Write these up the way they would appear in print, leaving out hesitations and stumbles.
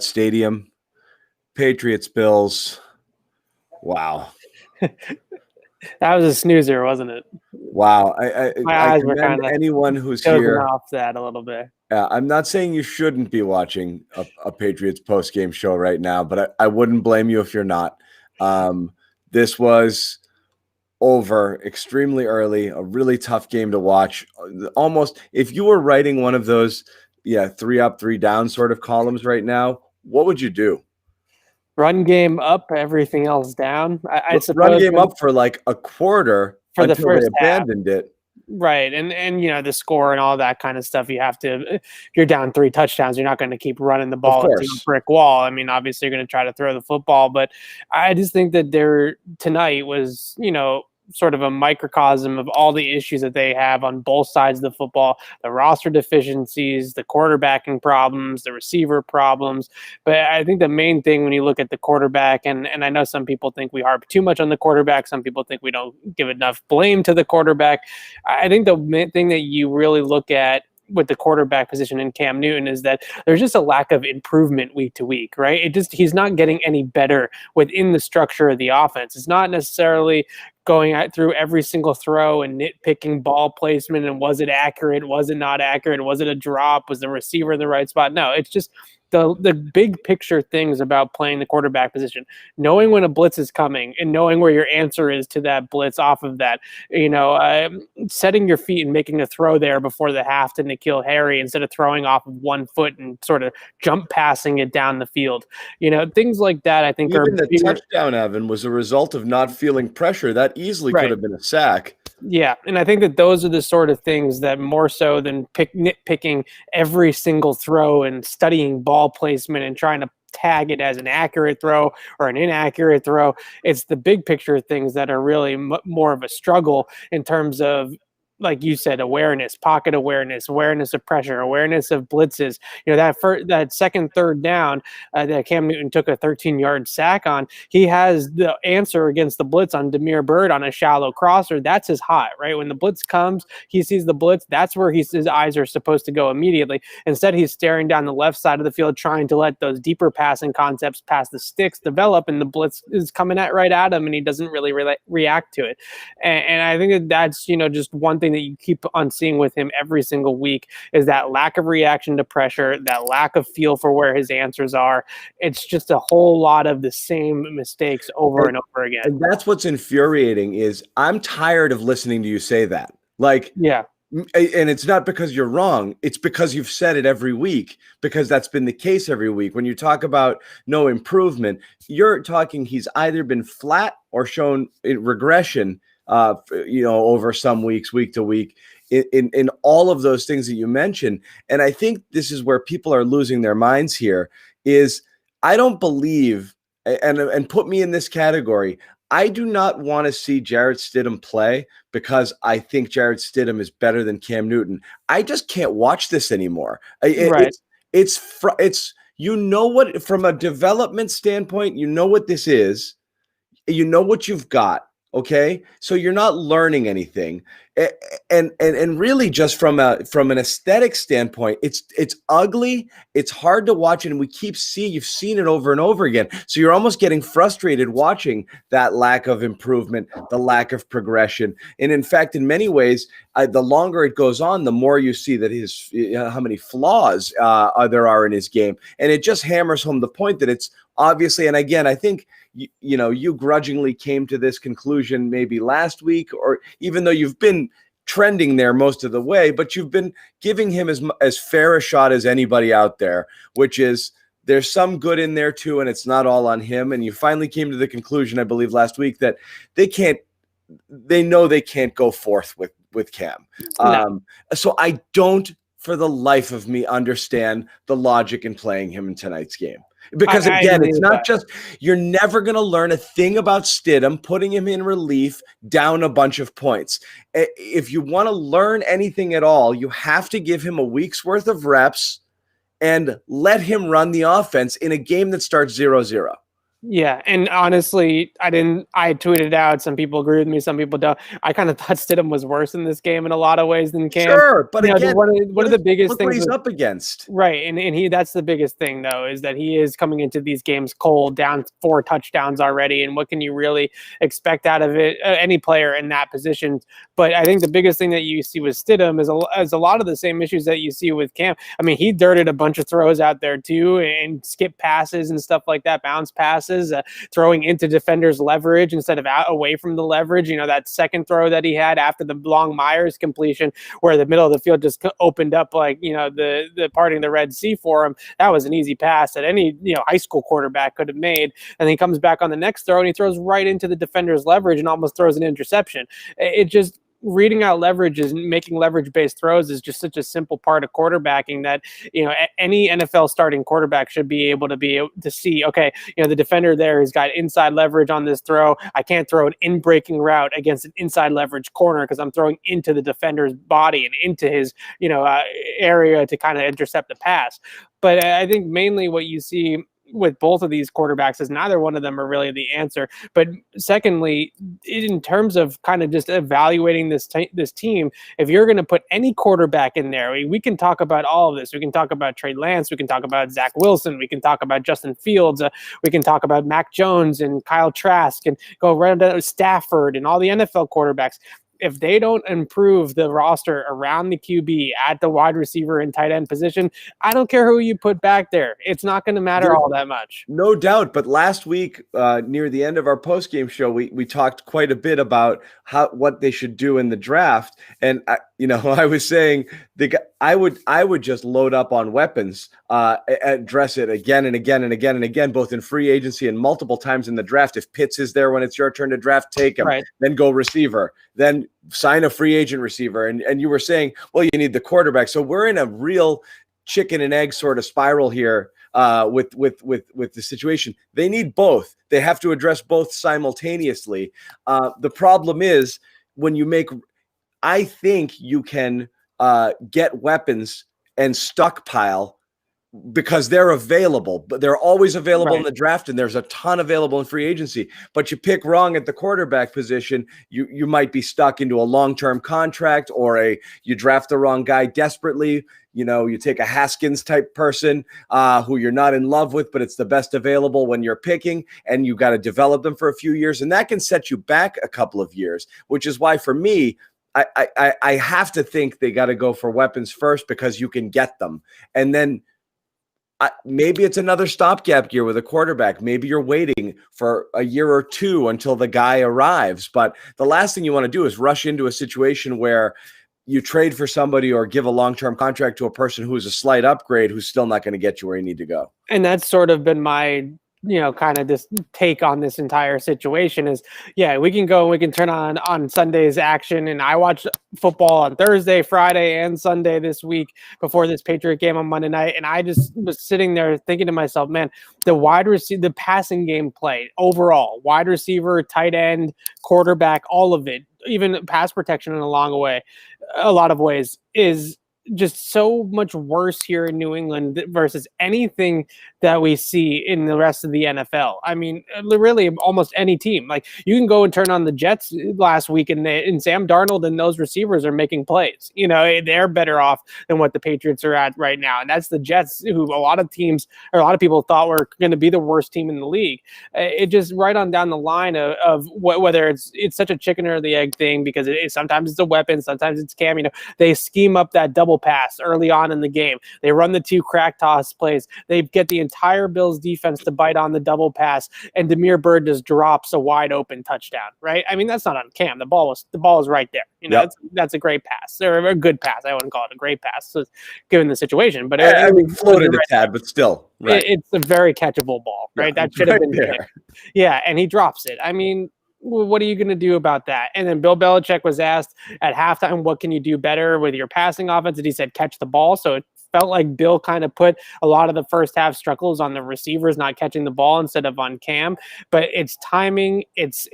Stadium, Patriots, Bills. Wow. That was a snoozer, wasn't it? Wow. My I eyes were commend kind of anyone who's dozing here. off that a little bit. I'm not saying you shouldn't be watching a Patriots post-game show right now, but I wouldn't blame you if you're not. This was over extremely early, a really tough game to watch. Almost, if you were writing one of those, 3 up, 3 down sort of columns right now, what would you do? Run game up, everything else down. I suppose run game up for like a quarter for the until first they abandoned it. Right. And you know, the score and all that kind of stuff, you have to, if you're down 3 touchdowns, you're not going to keep running the ball into a brick wall. I mean, obviously you're going to try to throw the football, but I just think that tonight was, you know, sort of a microcosm of all the issues that they have on both sides of the football, the roster deficiencies, the quarterbacking problems, the receiver problems. But I think the main thing when you look at the quarterback, and I know some people think we harp too much on the quarterback, some people think we don't give enough blame to the quarterback. I think the main thing that you really look at with the quarterback position in Cam Newton is that there's just a lack of improvement week to week, right? He's not getting any better within the structure of the offense. It's not necessarily going through every single throw and nitpicking ball placement and was it accurate, was it not accurate, was it a drop, was the receiver in the right spot? No, it's just the big picture things about playing the quarterback position, knowing when a blitz is coming and knowing where your answer is to that blitz off of that, you know, setting your feet and making a throw there before the half to N'Keal Harry instead of throwing off of 1 foot and sort of jump passing it down the field. You know, things like that I think even the touchdown, Evan, was a result of not feeling pressure. That easily could have been a sack. Yeah, and I think that those are the sort of things that more so than nitpicking every single throw and studying ball placement and trying to tag it as an accurate throw or an inaccurate throw, it's the big picture things that are really more of a struggle in terms of, like you said, awareness, pocket awareness, awareness of pressure, awareness of blitzes. You know, that second, third down that Cam Newton took a 13-yard sack on, he has the answer against the blitz on Damiere Byrd on a shallow crosser. That's his hot, right? When the blitz comes, he sees the blitz. That's where his eyes are supposed to go immediately. Instead, he's staring down the left side of the field, trying to let those deeper passing concepts past the sticks develop, and the blitz is coming right at him, and he doesn't really react to it. And I think that's, you know, just one thing that you keep on seeing with him every single week is that lack of reaction to pressure, that lack of feel for where his answers are. It's just a whole lot of the same mistakes over and over again. And that's what's infuriating is I'm tired of listening to you say that. Like, yeah. And it's not because you're wrong. It's because you've said it every week, because that's been the case every week. When you talk about no improvement, you're talking he's either been flat or shown regression you know, over some weeks, week to week, in all of those things that you mentioned. And I think this is where people are losing their minds here is I don't believe, and put me in this category, I do not want to see Jarrett Stidham play because I think Jarrett Stidham is better than Cam Newton. I just can't watch this anymore. It's you know what, from a development standpoint, you know what this is. You know what you've got. Okay, so you're not learning anything, and really just from an aesthetic standpoint, it's ugly. It's hard to watch, and you've seen it over and over again. So you're almost getting frustrated watching that lack of improvement, the lack of progression, and in fact, in many ways, the longer it goes on, the more you see that how many flaws there are in his game, and it just hammers home the point that it's obviously. And again, I think you grudgingly came to this conclusion maybe last week, or even though you've been trending there most of the way, but you've been giving him as fair a shot as anybody out there, which is there's some good in there too, and it's not all on him. And you finally came to the conclusion, I believe last week, that they know they can't go forth with Cam. No. So I don't, for the life of me, understand the logic in playing him in tonight's game. Because again, it's not just, you're never going to learn a thing about Stidham, putting him in relief down a bunch of points. If you want to learn anything at all, you have to give him a week's worth of reps and let him run the offense in a game that starts 0-0. Yeah, and honestly, I tweeted out, some people agree with me, some people don't. I kind of thought Stidham was worse in this game in a lot of ways than Cam. Sure, but again, one of the biggest look what things he's up against. Right, and that's the biggest thing, though, is that he is coming into these games cold, down 4 touchdowns already, and what can you really expect out of it, any player in that position? But I think the biggest thing that you see with Stidham is a lot of the same issues that you see with Cam. I mean, he dirted a bunch of throws out there too, and skip passes and stuff like that, bounce passes, throwing into defenders' leverage instead of away from the leverage. That second throw that he had after the long Myers completion, where the middle of the field just opened up like the parting the Red Sea for him. That was an easy pass that any high school quarterback could have made. And he comes back on the next throw and he throws right into the defender's leverage and almost throws an interception. It just reading out leverage is making leverage-based throws is just such a simple part of quarterbacking that any NFL starting quarterback should be able to see. Okay, the defender there has got inside leverage on this throw. I can't throw an in-breaking route against an inside leverage corner because I'm throwing into the defender's body and into his area to kind of intercept the pass. But I think mainly what you see with both of these quarterbacks is neither one of them are really the answer. But secondly, in terms of kind of just evaluating this team, if you're going to put any quarterback in there, we can talk about all of this. We can talk about Trey Lance. We can talk about Zach Wilson. We can talk about Justin Fields. We can talk about Mac Jones and Kyle Trask and go right down to Stafford and all the NFL quarterbacks. If they don't improve the roster around the QB at the wide receiver and tight end position, I don't care who you put back there. It's not going to matter all that much. No doubt. But last week, near the end of our postgame show, we talked quite a bit about what they should do in the draft. And I was saying I would just load up on weapons, address it again and again and again and again, both in free agency and multiple times in the draft. If Pitts is there when it's your turn to draft, take him. Right. Then go receiver. Then sign a free agent receiver. And you were saying, well, you need the quarterback. So we're in a real chicken and egg sort of spiral here with the situation. They need both. They have to address both simultaneously. The problem is I think you can get weapons and stockpile because they're available, but they're always available in the draft, and there's a ton available in free agency. But you pick wrong at the quarterback position, you might be stuck into a long-term contract, or you draft the wrong guy desperately. You take a Haskins type person who you're not in love with, but it's the best available when you're picking, and you got to develop them for a few years, and that can set you back a couple of years, which is why for me, I have to think they got to go for weapons first because you can get them. And then maybe it's another stopgap year with a quarterback. Maybe you're waiting for a year or two until the guy arrives. But the last thing you want to do is rush into a situation where you trade for somebody or give a long-term contract to a person who is a slight upgrade who's still not going to get you where you need to go. And that's sort of been my kind of this take on this entire situation is, we can go and we can turn on Sunday's action. And I watched football on Thursday, Friday, and Sunday this week before this Patriot game on Monday night. And I just was sitting there thinking to myself, man, the passing game play overall, wide receiver, tight end, quarterback, all of it, even pass protection in a lot of ways is just so much worse here in New England versus anything that we see in the rest of the NFL. I mean, really almost any team. Like, you can go and turn on the Jets last week and Sam Darnold and those receivers are making plays. They're better off than what the Patriots are at right now. And that's the Jets, who a lot of people thought were going to be the worst team in the league. It just right on down the line of whether it's such a chicken or the egg thing, because sometimes it's a weapon, sometimes it's Cam. They scheme up that double pass early on in the game. They run the 2 crack toss plays. They get the entire Bills defense to bite on the double pass, and Damiere Byrd just drops a wide open touchdown. Right? I mean, that's not on Cam. The ball was right there. That's a great pass, or a good pass. I wouldn't call it a great pass, given the situation. But it floated a tad, but still, right. It's a very catchable ball. Right? That should have been there. Yeah, and he drops it. I mean, what are you going to do about that? And then Bill Belichick was asked at halftime, what can you do better with your passing offense? And he said, catch the ball. So it felt like Bill kind of put a lot of the first half struggles on the receivers not catching the ball instead of on Cam. But it's timing, it's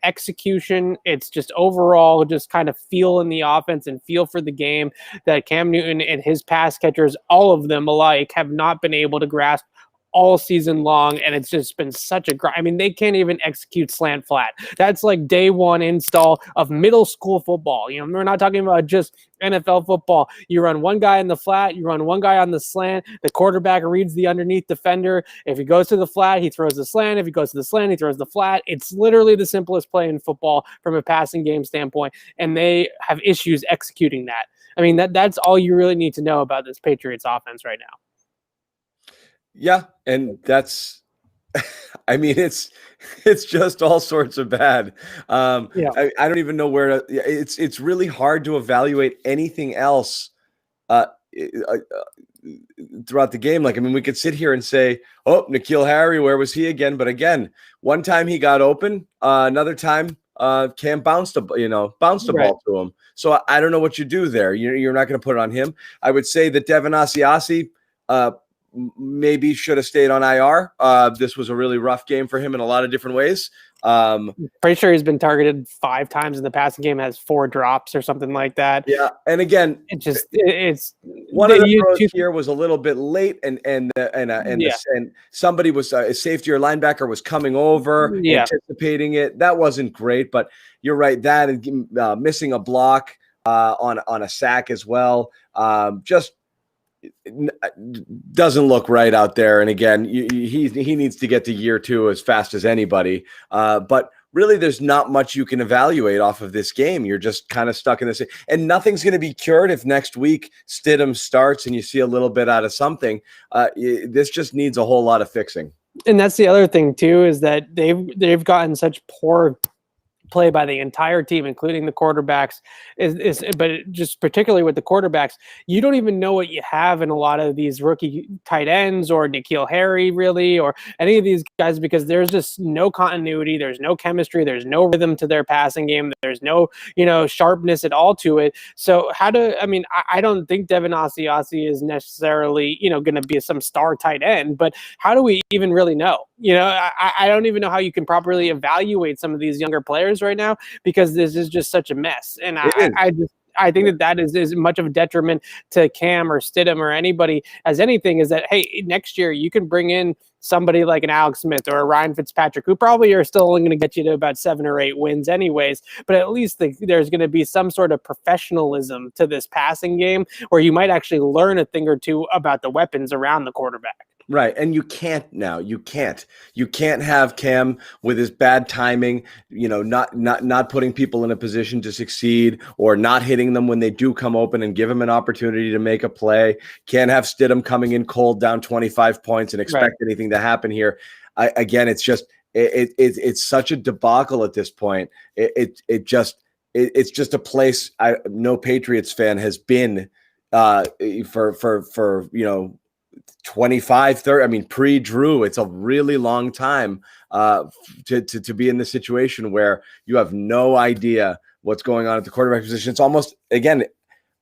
execution, it's just overall just kind of feel in the offense and feel for the game that Cam Newton and his pass catchers, all of them alike, have not been able to grasp all season long, and it's just been such a grind. I mean, they can't even execute slant flat. That's like day one install of middle school football. You know, we're not talking about just NFL football. You run one guy in the flat, you run one guy on the slant. The quarterback reads the underneath defender. If he goes to the flat, he throws the slant. If he goes to the slant, he throws the flat. It's literally the simplest play in football from a passing game standpoint, and they have issues executing that. I mean, that's all you really need to know about this Patriots offense right now. Yeah, and that's, I mean, it's just all sorts of bad. Yeah. I don't even know where to. It's really hard to evaluate anything else throughout the game. Like, I mean, we could sit here and say, "Oh, N'Keal Harry, where was he again?" But again, one time he got open, another time Cam bounced the ball to him. So I don't know what you do there. You're not going to put it on him. I would say that Devin Asiasi maybe should have stayed on IR. This was a really rough game for him in a lot of different ways. Pretty sure he's been targeted 5 times in the passing game, has 4 drops or something like that. Yeah, and again, it's one of the throws here was a little bit late, and somebody was a safety or linebacker was coming over, anticipating it. That wasn't great, but you're right. That and missing a block on a sack as well. Just doesn't look right out there. And again, he needs to get to year 2 as fast as anybody. But really, there's not much you can evaluate off of this game. You're just kind of stuck in this, and nothing's going to be cured if next week Stidham starts and you see a little bit out of something. This just needs a whole lot of fixing. And that's the other thing too, is that they've gotten such poor play by the entire team, including the quarterbacks, but just particularly with the quarterbacks, you don't even know what you have in a lot of these rookie tight ends or N'Keal Harry really, or any of these guys, because there's just no continuity, there's no chemistry, there's no rhythm to their passing game, there's no sharpness at all to it. So I don't think Devin Asiasi is necessarily going to be some star tight end, but how do we even really know? I don't even know how you can properly evaluate some of these younger players right now, because this is just such a mess. And I think that is as much of a detriment to Cam or Stidham or anybody as anything, is that, hey, next year you can bring in somebody like an Alex Smith or a Ryan Fitzpatrick, who probably are still only going to get you to about 7 or 8 wins anyways, but at least there's going to be some sort of professionalism to this passing game where you might actually learn a thing or two about the weapons around the quarterback. Right. And you can't now. You can't have Cam with his bad timing, not putting people in a position to succeed, or not hitting them when they do come open and give them an opportunity to make a play. Can't have Stidham coming in cold down 25 points and expect anything to happen here. Again, it's just it's such a debacle at this point. It's just a place no Patriots fan has been for 25, 30. I mean, pre-Drew, it's a really long time to be in the situation where you have no idea what's going on at the quarterback position. It's almost, again,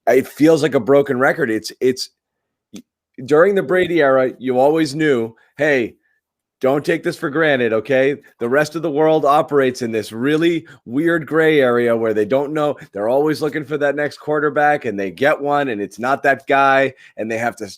it feels like a broken record. It's during the Brady era, you always knew, hey, don't take this for granted, okay? The rest of the world operates in this really weird gray area where they don't know. They're always looking for that next quarterback, and they get one, and it's not that guy, and they have to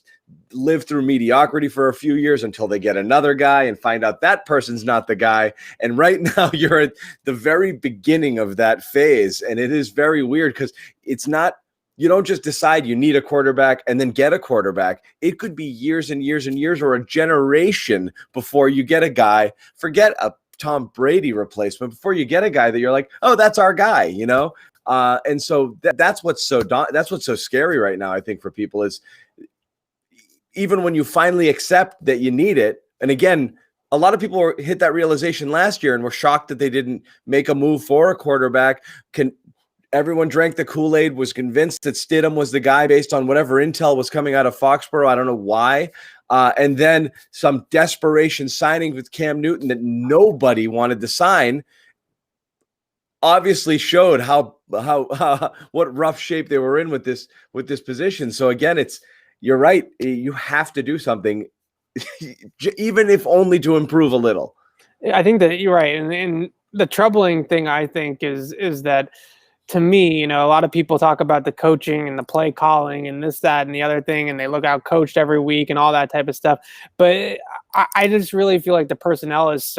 live through mediocrity for a few years until they get another guy and find out that person's not the guy. And right now, you're at the very beginning of that phase, and it is very weird because it's not – you don't just decide you need a quarterback and then get a quarterback. It could be years and years and years, or a generation before you get a guy. Forget a Tom Brady replacement, before you get a guy that you're like, oh, that's our guy, And so that's what's so scary right now, I think, for people, is even when you finally accept that you need it. And again, a lot of people hit that realization last year and were shocked that they didn't make a move for a quarterback. Everyone drank the Kool-Aid, was convinced that Stidham was the guy based on whatever intel was coming out of Foxborough. I don't know why. And then some desperation signing with Cam Newton that nobody wanted to sign obviously showed how what rough shape they were in with this position. So again, you're right. You have to do something, even if only to improve a little. I think that you're right. And the troubling thing, I think, is that, to me, a lot of people talk about the coaching and the play calling and this, that, and the other thing, and they look out coached every week and all that type of stuff. But I just really feel like the personnel is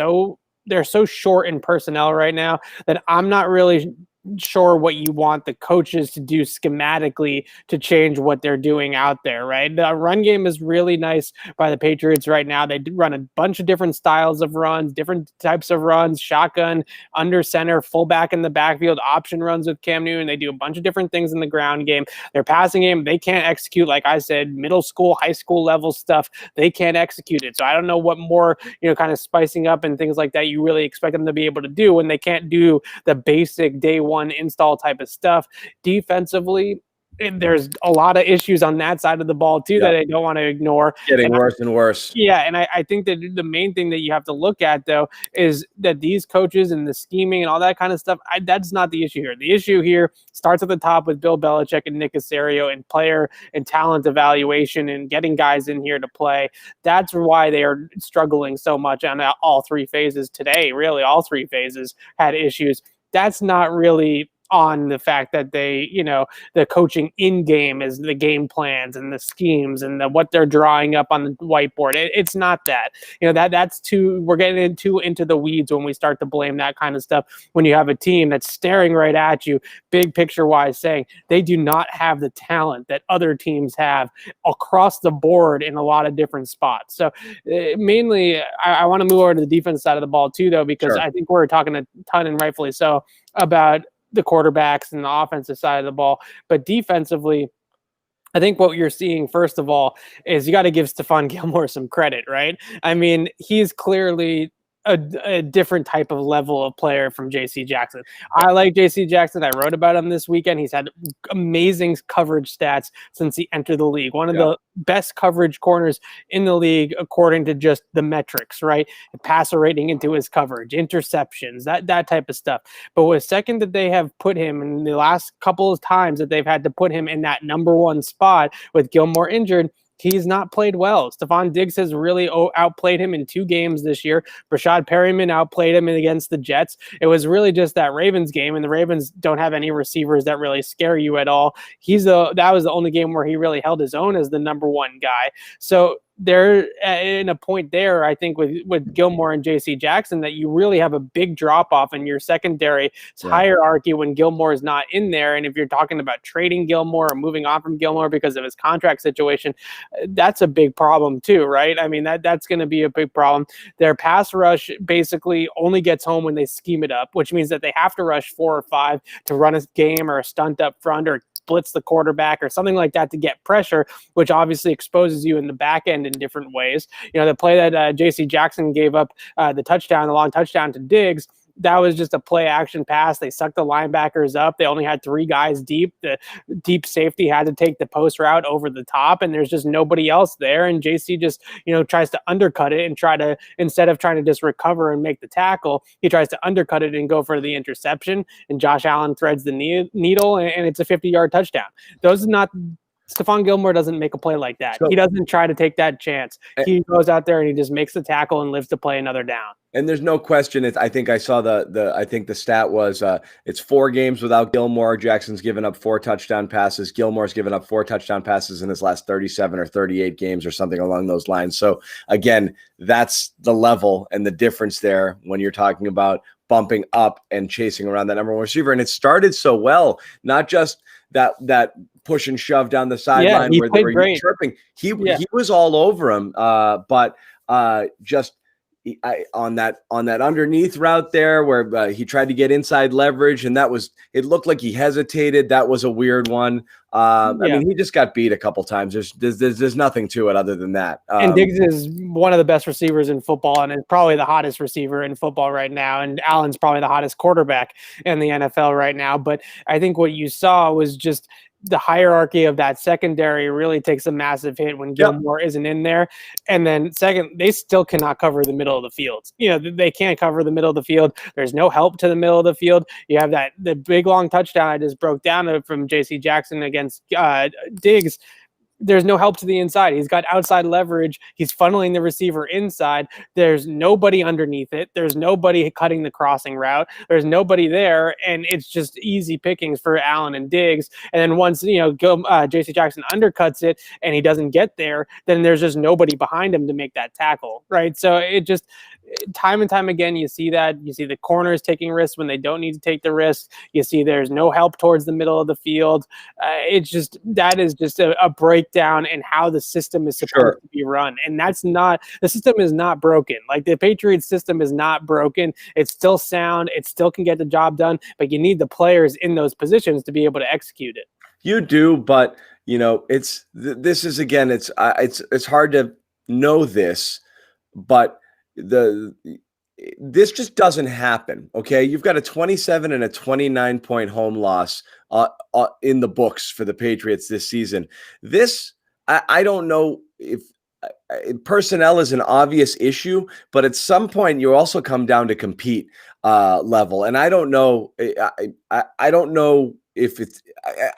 they're so short in personnel right now that I'm not really sure what you want the coaches to do schematically to change what they're doing out there, right? The run game is really nice by the Patriots right now. They run a bunch of different styles of runs, different types of runs, shotgun, under center, fullback in the backfield, option runs with Cam Newton. They do a bunch of different things in the ground game. Their passing game, they can't execute, like I said, middle school, high school level stuff. They can't execute it. So I don't know what more, kind of spicing up and things like that you really expect them to be able to do when they can't do the basic day one install type of stuff. Defensively, there's a lot of issues on that side of the ball too that I don't want to ignore. Getting worse and worse. Yeah, and I think that the main thing that you have to look at, though, is that these coaches and the scheming and all that kind of stuff, that's not the issue here. The issue here starts at the top with Bill Belichick and Nick Caserio and player and talent evaluation and getting guys in here to play. That's why they are struggling so much on all three phases today. Really, all three phases had issues. That's not really on the fact that they, the coaching in game is the game plans and the schemes and what they're drawing up on the whiteboard. It's not that, that's we're getting into the weeds when we start to blame that kind of stuff. When you have a team that's staring right at you, big picture wise, saying they do not have the talent that other teams have across the board in a lot of different spots. So mainly I want to move over to the defense side of the ball too, though, because I think we're talking a ton, and rightfully so, about the quarterbacks and the offensive side of the ball. But defensively, I think what you're seeing, first of all, is you got to give Stephon Gilmore some credit, right? I mean, he's clearly a different type of level of player from J.C. Jackson. I like J.C. Jackson. I wrote about him this weekend. He's had amazing coverage stats since he entered the league. One of the best coverage corners in the league, according to just the metrics, right? Passer rating into his coverage, interceptions, that type of stuff. But the second that they have put him in the last couple of times that they've had to put him in that number one spot with Gilmore injured, he's not played well. Stephon Diggs has really outplayed him in 2 games this year. Rashad Perryman outplayed him against the Jets. It was really just that Ravens game, and the Ravens don't have any receivers that really scare you at all. That was the only game where he really held his own as the number one guy. So they're in a point there, I think, with Gilmore and J.C. Jackson, that you really have a big drop-off in your secondary hierarchy when Gilmore is not in there. And if you're talking about trading Gilmore or moving on from Gilmore because of his contract situation, that's a big problem too, right? I mean, that's going to be a big problem. Their pass rush basically only gets home when they scheme it up, which means that they have to rush 4 or 5 to run a game or a stunt up front or blitz the quarterback or something like that to get pressure, which obviously exposes you in the back end in different ways. The play that J.C. Jackson gave up the long touchdown to Diggs, that was just a play action pass. They sucked the linebackers up. They only had 3 guys deep. The deep safety had to take the post route over the top, and there's just nobody else there. And JC just, tries to undercut it and instead of trying to just recover and make the tackle, he tries to undercut it and go for the interception. And Josh Allen threads the needle, and it's a 50-yard touchdown. Stephon Gilmore doesn't make a play like that. He doesn't try to take that chance. He goes out there and he just makes the tackle and lives to play another down. And there's no question. I think I saw I think the stat was it's 4 games without Gilmore. Jackson's given up 4 touchdown passes. Gilmore's given up 4 touchdown passes in his last 37 or 38 games or something along those lines. So again, that's the level and the difference there when you're talking about bumping up and chasing around that number one receiver. And it started so well, not just that push and shove down the sideline where they were chirping. He was all over him, but just on that underneath route there where he tried to get inside leverage, and it looked like he hesitated. That was a weird one. I mean, he just got beat a couple times. There's nothing to it other than that. And Diggs is one of the best receivers in football, and is probably the hottest receiver in football right now. And Allen's probably the hottest quarterback in the NFL right now. But I think what you saw was just the hierarchy of that secondary really takes a massive hit when Gilmore isn't in there. And then second, they still cannot cover the middle of the field. They can't cover the middle of the field. There's no help to the middle of the field. You have the big long touchdown I just broke down from J.C. Jackson against Diggs. there's no help to the inside. He's got outside leverage. He's funneling the receiver inside. There's nobody underneath it. There's nobody cutting the crossing route. There's nobody there, and it's just easy pickings for Allen and Diggs. And then once J.C. Jackson undercuts it and he doesn't get there, then there's just nobody behind him to make that tackle, right? So it just time and time again, you see that. You see the corners taking risks when they don't need to take the risks. You see there's no help towards the middle of the field. That is just a breakdown in how the system is supposed to be run. And the system is not broken. Like, the Patriots system is not broken. It's still sound. It still can get the job done, but you need the players in those positions to be able to execute it. You do, but it's hard to know this, but this just doesn't happen. Okay, you've got a 27 and a 29 point home loss in the books for the Patriots this season. I don't know if personnel is an obvious issue, but at some point you also come down to compete level, and I don't know. I don't know if it's.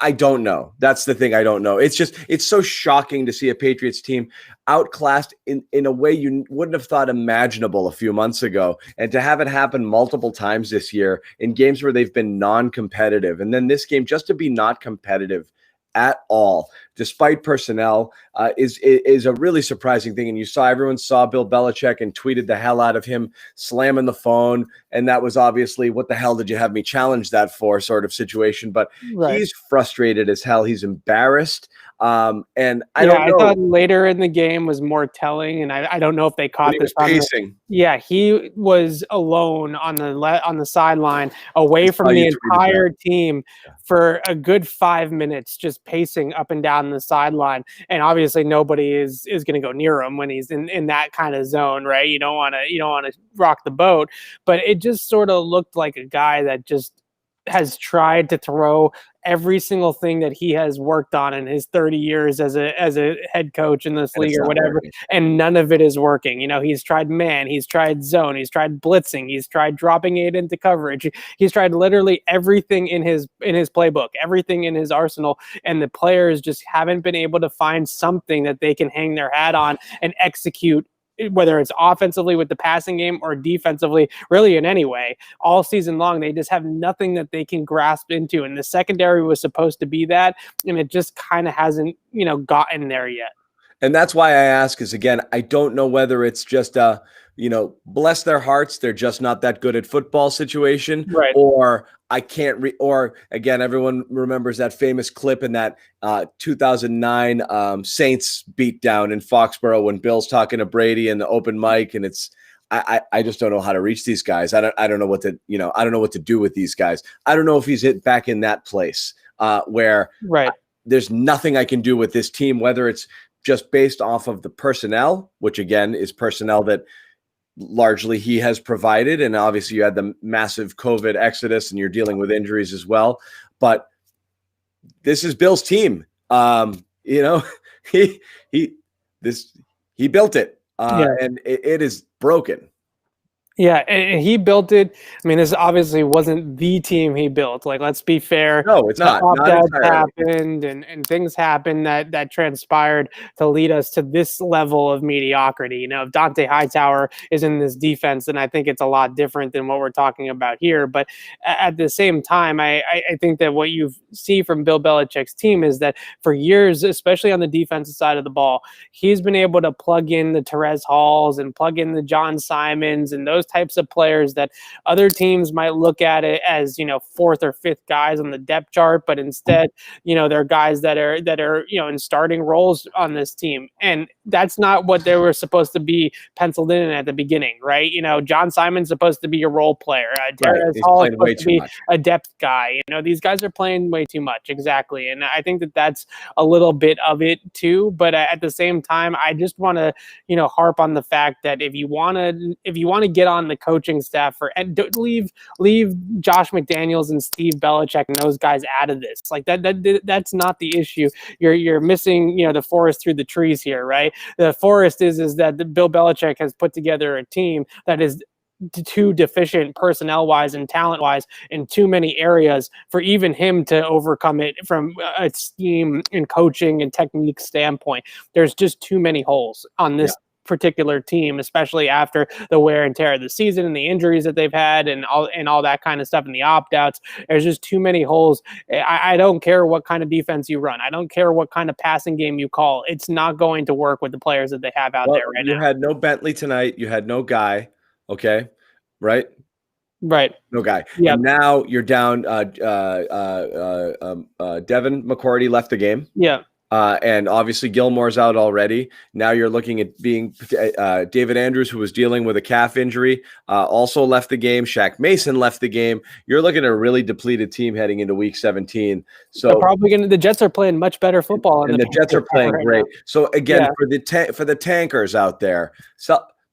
I don't know. That's the thing. I don't know. It's so shocking to see a Patriots team outclassed in a way you wouldn't have thought imaginable a few months ago, and to have it happen multiple times this year in games where they've been non-competitive, and then this game just to be not competitive at all, despite personnel, is a really surprising thing. And everyone saw Bill Belichick and tweeted the hell out of him slamming the phone, and that was obviously, what the hell did you have me challenge that for, sort of situation. But he's frustrated as hell. He's embarrassed. And I don't know. I thought later in the game was more telling, and I don't know if they caught this. Pacing. Yeah, he was alone on the sideline, away from the entire team for a good 5 minutes, just pacing up and down the sideline. And obviously, nobody is going to go near him when he's in that kind of zone, right? You don't want to rock the boat, but it just sort of looked like a guy that just has tried to throw every single thing that he has worked on in his 30 years as a head coach in this league or whatever, and none of it is working. He's tried man, he's tried zone, he's tried blitzing, he's tried dropping it into coverage. He's tried literally everything in his playbook, everything in his arsenal, and the players just haven't been able to find something that they can hang their hat on and execute, whether it's offensively with the passing game or defensively, really in any way. All season long, they just have nothing that they can grasp into. And the secondary was supposed to be that, and it just kind of hasn't, gotten there yet. And that's why I ask is, again, I don't know whether it's just bless their hearts, they're just not that good at football situation, right? Or I can't or again, everyone remembers that famous clip in that 2009 Saints beatdown in Foxborough when Bill's talking to Brady in the open mic, and I just don't know how to reach these guys. I don't know what to I don't know what to do with these guys. I don't know if he's back in that place where there's nothing I can do with this team, whether it's just based off of the personnel, which again is personnel that largely he has provided. And obviously you had the massive COVID exodus and you're dealing with injuries as well. But this is Bill's team. He built it and it is broken. Yeah, and he built it. I mean, this obviously wasn't the team he built. Like, let's be fair. No, it's not. Opt-outs happened, and things happened that transpired to lead us to this level of mediocrity. If Dante Hightower is in this defense, then I think it's a lot different than what we're talking about here. But at the same time, I think that what you see from Bill Belichick's team is that for years, especially on the defensive side of the ball, he's been able to plug in the Terez Halls and plug in the John Simons and those types of players that other teams might look at it as, fourth or fifth guys on the depth chart, but instead, they're guys that are, in starting roles on this team. And that's not what they were supposed to be penciled in at the beginning, right? John Simon's supposed to be a role player. Terez Hall is supposed to be a depth guy. These guys are playing way too much. Exactly. And I think that that's a little bit of it too. But at the same time, I just want to, harp on the fact that if you want to get on the coaching staff and leave Josh McDaniels and Steve Belichick and those guys out of this. Like that's not the issue. You're missing, the forest through the trees here, right? The forest is that Bill Belichick has put together a team that is too deficient personnel wise and talent wise in too many areas for even him to overcome it from a scheme and coaching and technique standpoint. There's just too many holes on this particular team, especially after the wear and tear of the season and the injuries that they've had and all that kind of stuff and the opt-outs. There's just too many holes. I don't care what kind of defense you run. I don't care what kind of passing game you call. It's not going to work with the players that they have out there right now. You had no Bentley tonight. You had no Guy. Okay. Right. No Guy. Yeah. Now you're down. Devin McCourty left the game. Yeah. And obviously Gilmore's out already. Now you're looking at being David Andrews, who was dealing with a calf injury, also left the game. Shaq Mason left the game. You're looking at a really depleted team heading into Week 17. So they're probably the Jets are playing much better football, and the Jets are playing great. So again, for the tankers out there,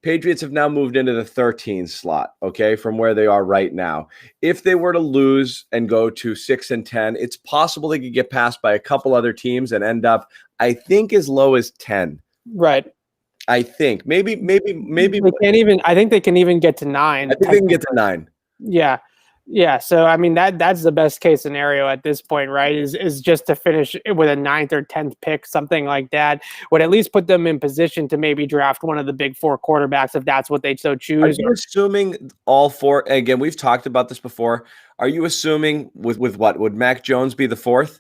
Patriots have now moved into the 13 slot, okay, from where they are right now. If they were to lose and go to 6-10, it's possible they could get passed by a couple other teams and end up, I think, as low as 10. Right. I think maybe they can't even. I think they can even get to 9. I think they can get to 9. Yeah. Yeah, so I mean that's the best case scenario at this point, right? Is just to finish with a 9th or 10th pick, something like that, would at least put them in position to maybe draft one of the big 4 quarterbacks if that's what they so choose. Are you assuming all 4? Again, we've talked about this before. Are you assuming with what would Mac Jones be the 4th?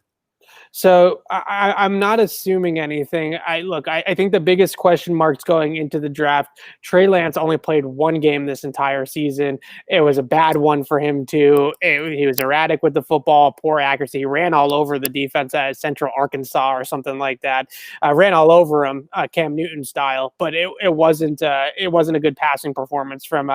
So I'm not assuming anything. I think the biggest question marks going into the draft, Trey Lance only played 1 game this entire season. It was a bad one for him too. He was erratic with the football, poor accuracy. He ran all over the defense at Central Arkansas or something like that. Ran all over him, Cam Newton style. But it wasn't a good passing performance from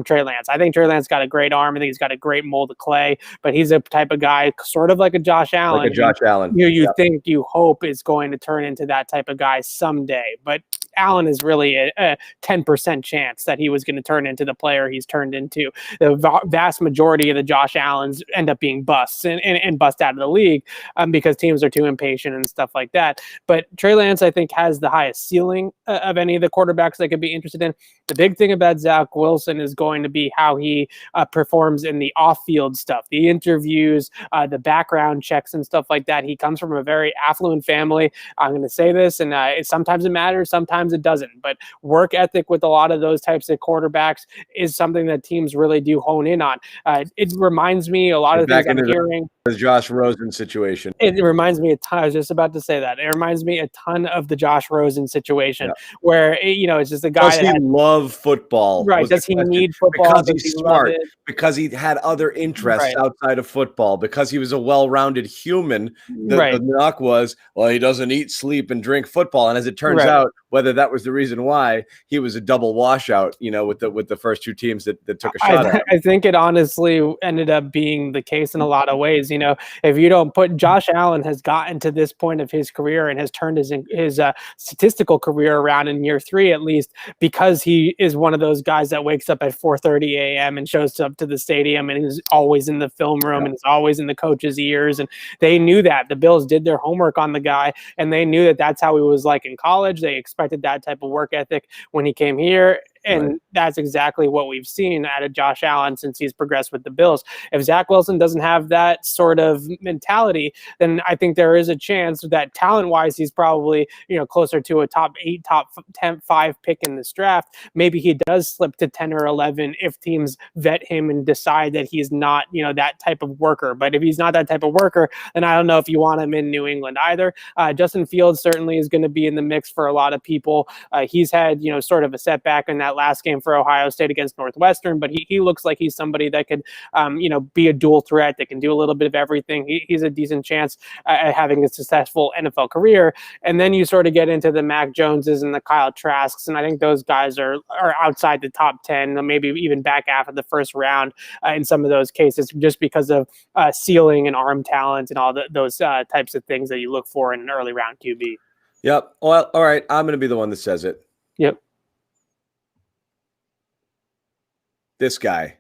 Trey Lance. I think Trey Lance got a great arm. I think he's got a great mold of clay. But he's a type of guy, sort of like a Josh Allen. Like a Josh Allen. You think, you hope is going to turn into that type of guy someday. But Allen is really a 10% chance that he was going to turn into the player he's turned into. The vast majority of the Josh Allens end up being busts and bust out of the league because teams are too impatient and stuff like that. But Trey Lance, I think, has the highest ceiling of any of the quarterbacks that could be interested in. The big thing about Zach Wilson is going to be how he performs in the off-field stuff, the interviews, the background checks and stuff like that. He comes from a very affluent family. I'm going to say this, and sometimes it matters, sometimes it doesn't. But work ethic with a lot of those types of quarterbacks is something that teams really do hone in on. It reminds me a lot of things I'm hearing. The Josh Rosen situation. It reminds me a ton. I was just about to say that. It reminds me a ton of the Josh Rosen situation, where it's just a guy. Does he love football? Right? Does he need football? Because he's smart. Because he had other interests outside of football. Because he was a well-rounded human. The knock was, well, he doesn't eat, sleep, and drink football. And as it turns out, whether that was the reason why, he was a double washout. With the first 2 teams that took a shot at him. I think it honestly ended up being the case in a lot of ways. If you don't put Josh Allen has gotten to this point of his career and has turned his statistical career around in year 3, at least, because he is one of those guys that wakes up at 4:30 a.m. and shows up to the stadium and is always in the film room and is always in the coach's ears. And they knew that the Bills did their homework on the guy, and they knew that that's how he was like in college. They expected that type of work ethic when he came here. And that's exactly what we've seen out of Josh Allen since he's progressed with the Bills. If Zach Wilson doesn't have that sort of mentality, then I think there is a chance that talent-wise, he's probably closer to a top 8, top 10, 5 pick in this draft. Maybe he does slip to 10 or 11 if teams vet him and decide that he's not that type of worker. But if he's not that type of worker, then I don't know if you want him in New England either. Justin Fields certainly is going to be in the mix for a lot of people. He's had sort of a setback in that last game for Ohio State against Northwestern, but he looks like he's somebody that could be a dual threat, that can do a little bit of everything. He's a decent chance at having a successful NFL career. And then you sort of get into the Mac Joneses and the Kyle Trasks, and I think those guys are outside the top 10, maybe even back after the first round in some of those cases, just because of ceiling and arm talent and all those types of things that you look for in an early round QB. Yep. Well, all right. I'm going to be the one that says it. Yep. This guy.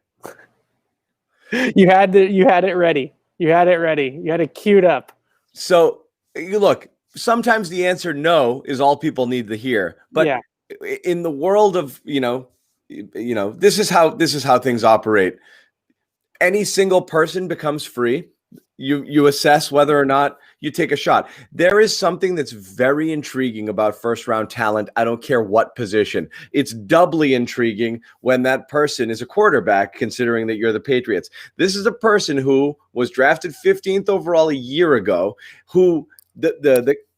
You had it ready. You had it queued up. So you look, sometimes the answer no is all people need to hear. But in the world of, you know, this is how things operate. Any single person becomes free. You assess whether or not you take a shot. There is something that's very intriguing about first round talent. I don't care what position. It's doubly intriguing when that person is a quarterback, considering that you're the Patriots. This is a person who was drafted 15th overall a year ago, who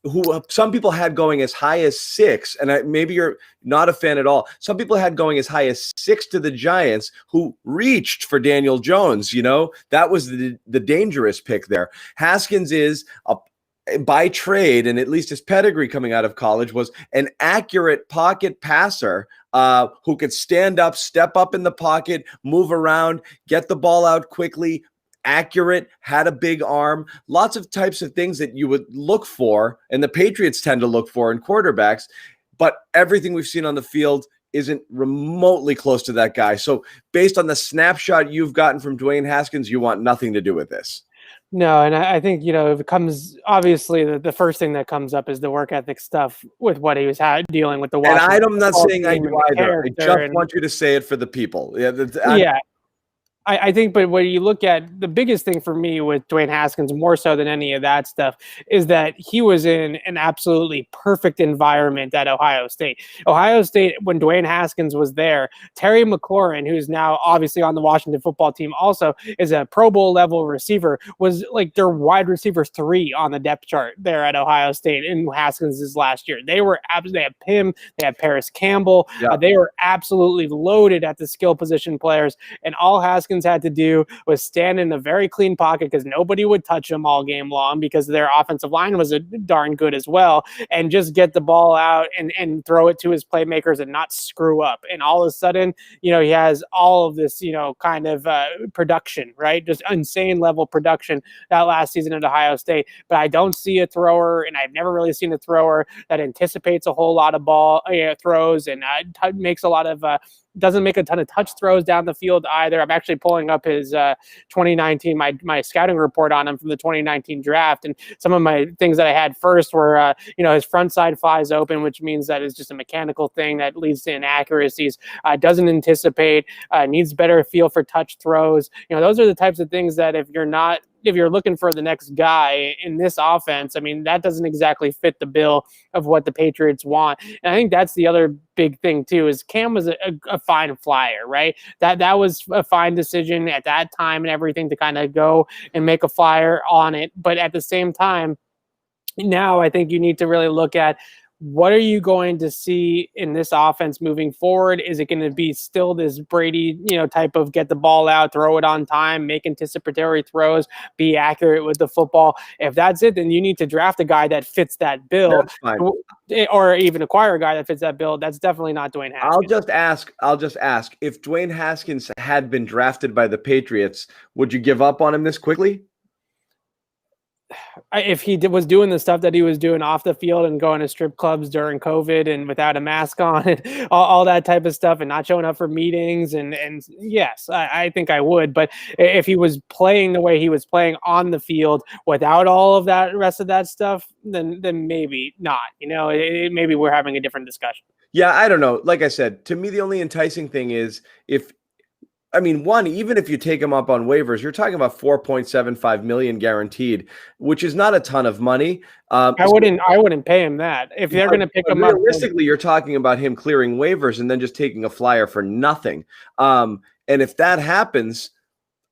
who some people had going as high as 6, and maybe you're not a fan at all. Some people had going as high as 6 to the Giants, who reached for Daniel Jones. You know, that was the dangerous pick there. Haskins is by trade, and at least his pedigree coming out of college, was an accurate pocket passer who could stand up, step up in the pocket, move around, get the ball out quickly, accurate, had a big arm, lots of types of things that you would look for, and the Patriots tend to look for in quarterbacks, but everything we've seen on the field isn't remotely close to that guy. So based on the snapshot you've gotten from Dwayne Haskins, you want nothing to do with this. No, and I think, you know, if it comes, obviously the first thing that comes up is the work ethic stuff with what he was dealing with the Washington. And I'm not saying I do either. I just want you to say it for the people. Yeah. I think, but when you look at the biggest thing for me with Dwayne Haskins, more so than any of that stuff, is that he was in an absolutely perfect environment at Ohio State. Ohio State, when Dwayne Haskins was there, Terry McLaurin, who's now obviously on the Washington football team, also is a Pro Bowl level receiver, was like their wide receiver 3 on the depth chart there at Ohio State in Haskins' last year. They were absolutely, they had Pim, they had Paris Campbell, they were absolutely loaded at the skill position players, and all Haskins had to do was stand in a very clean pocket because nobody would touch him all game long because their offensive line was a darn good as well, and just get the ball out and throw it to his playmakers and not screw up. And all of a sudden, you know, he has all of this, you know, kind of production, right? Just insane level production that last season at Ohio State. But I don't see a thrower, and I've never really seen a thrower that anticipates a whole lot of ball throws and makes a lot of doesn't make a ton of touch throws down the field either. I'm actually pulling up his 2019, my scouting report on him from the 2019 draft. And some of my things that I had first were, you know, his front side flies open, which means that it's just a mechanical thing that leads to inaccuracies, doesn't anticipate, needs better feel for touch throws. You know, those are the types of things that if you're looking for the next guy in this offense, I mean, that doesn't exactly fit the bill of what the Patriots want. And I think that's the other big thing too, is Cam was a fine flyer, right? That was a fine decision at that time and everything to kind of go and make a flyer on it. But at the same time, now I think you need to really look at, what are you going to see in this offense moving forward? Is it going to be still this Brady, you know, type of get the ball out, throw it on time, make anticipatory throws, be accurate with the football? If that's it, then you need to draft a guy that fits that bill, or even acquire a guy that fits that bill. That's definitely not Dwayne Haskins. I'll just ask, if Dwayne Haskins had been drafted by the Patriots, would you give up on him this quickly? If he was doing the stuff that he was doing off the field and going to strip clubs during COVID and without a mask on and all that type of stuff and not showing up for meetings, and yes, I think I would. But if he was playing the way he was playing on the field without all of that rest of that stuff, then maybe not. You know, maybe we're having a different discussion. Yeah, I don't know. Like I said, to me, the only enticing thing is even if you take him up on waivers, you're talking about $4.75 million guaranteed, which is not a ton of money. I wouldn't pay him that. If they're going to pick him up, realistically, you're talking about him clearing waivers and then just taking a flyer for nothing. And if that happens,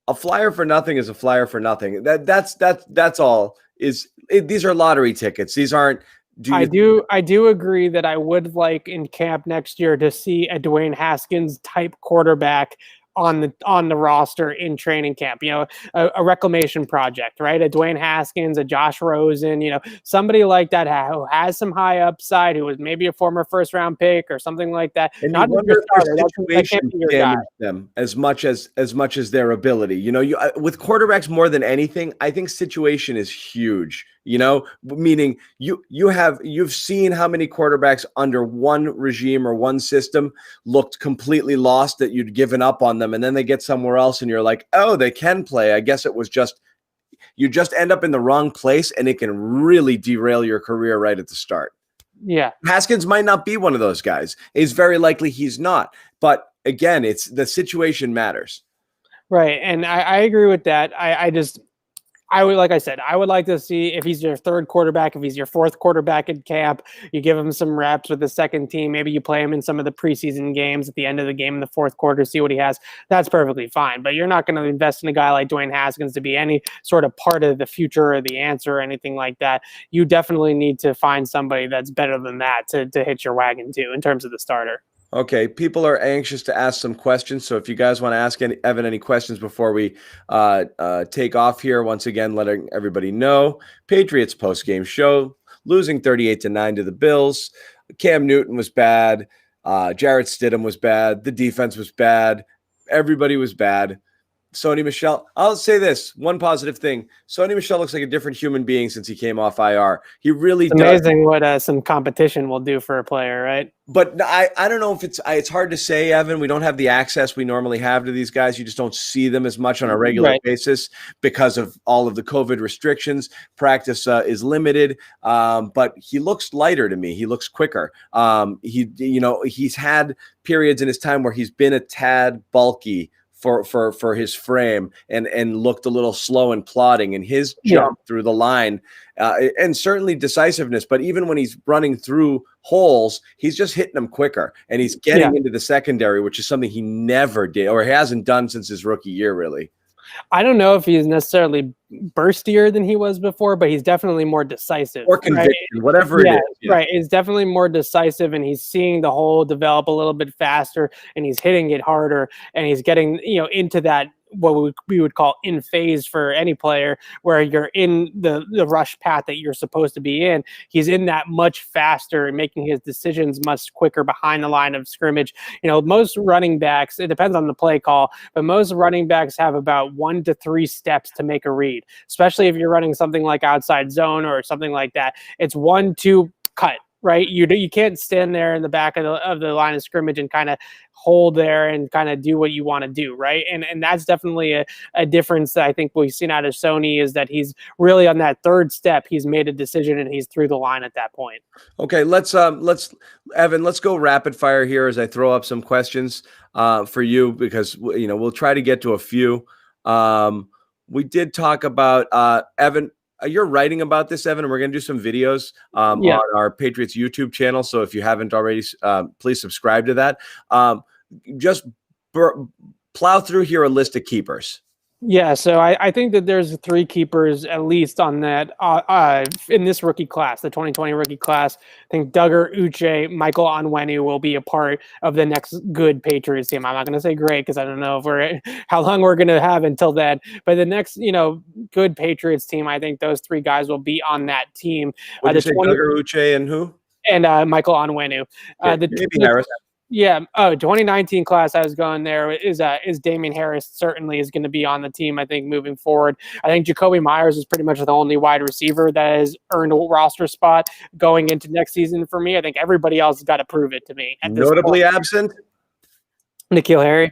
a flyer for nothing is a flyer for nothing. That's all. These are lottery tickets. These aren't. I do agree that I would like in camp next year to see a Dwayne Haskins type quarterback on the roster in training camp, you know, a reclamation project, right? A Dwayne Haskins, a Josh Rosen, you know, somebody like that who has some high upside, who was maybe a former first round pick or something like that. And not a situation damage them as much as their ability. You know, with quarterbacks more than anything, I think situation is huge. You know, meaning you've seen how many quarterbacks under one regime or one system looked completely lost, that you'd given up on them, and then they get somewhere else and you're like, oh, they can play. I guess it was just, you just end up in the wrong place and it can really derail your career right at the start. Yeah. Haskins might not be one of those guys. It's very likely he's not. But again, it's the situation matters. Right. And I agree with that. I would, like I said, I would like to see if he's your third quarterback, if he's your fourth quarterback in camp, you give him some reps with the second team. Maybe you play him in some of the preseason games at the end of the game in the fourth quarter, see what he has. That's perfectly fine. But you're not going to invest in a guy like DWAYNE Haskins to be any sort of part of the future or the answer or anything like that. You definitely need to find somebody that's better than that to hitch your wagon to in terms of the starter. Okay, people are anxious to ask some questions. So if you guys want to ask Evan any questions before we take off here, once again, letting everybody know, Patriots post-game show, losing 38-9 to the Bills. Cam Newton was bad. Jarrett Stidham was bad. The defense was bad. Everybody was bad. Sony Michel, I'll say this, one positive thing. Sony Michel looks like a different human being since he came off IR. He really does. Amazing what some competition will do for a player, right? But I don't know if it's hard to say, Evan. We don't have the access we normally have to these guys. You just don't see them as much on a regular basis because of all of the COVID restrictions. Practice is limited, but he looks lighter to me. He looks quicker. He's had periods in his time where he's been a tad bulky for his frame and looked a little slow and plodding, and his jump through the line and certainly decisiveness. But even when he's running through holes, he's just hitting them quicker, and he's getting into the secondary, which is something he never did or he hasn't done since his rookie year, really. I don't know if he's necessarily burstier than he was before, but he's definitely more decisive. Or conviction, whatever it is. Yeah. Right. He's definitely more decisive, and he's seeing the hole develop a little bit faster, and he's hitting it harder, and he's getting, into that what we would call in phase for any player, where you're in the rush path that you're supposed to be in. He's in that much faster and making his decisions much quicker behind the line of scrimmage. Most running backs, it depends on the play call, but most running backs have about 1 to 3 steps to make a read, especially if you're running something like outside zone or something like that. It's 1, 2, cut. Right, you can't stand there in the back of the line of scrimmage and kind of hold there and kind of do what you want to do, right? And that's definitely a difference that I think we've seen out of Sony, is that he's really on that third step. He's made a decision and he's through the line at that point. Okay, let's Evan, let's go rapid fire here as I throw up some questions for you, because we'll try to get to a few. We did talk about Evan. You're writing about this, Evan, and we're going to do some videos on our Patriots YouTube channel. So if you haven't already, please subscribe to that. Just plow through here a list of keepers. Yeah, so I think that there's 3 keepers at least on that in this rookie class, the 2020 rookie class. I think Duggar, Uche, Michael Onwenu will be a part of the next good Patriots team. I'm not going to say great because I don't know how long we're going to have until then. But the next, good Patriots team, I think those 3 guys will be on that team. What did you say, Duggar, Uche, and who? And Michael Onwenu. Maybe Harris. Yeah. 2019 class I was going there is Damian Harris certainly is going to be on the team, I think, moving forward. I think Jacoby Myers is pretty much the only wide receiver that has earned a roster spot going into next season for me. I think everybody else has got to prove it to me. Notably absent? N'Keal Harry.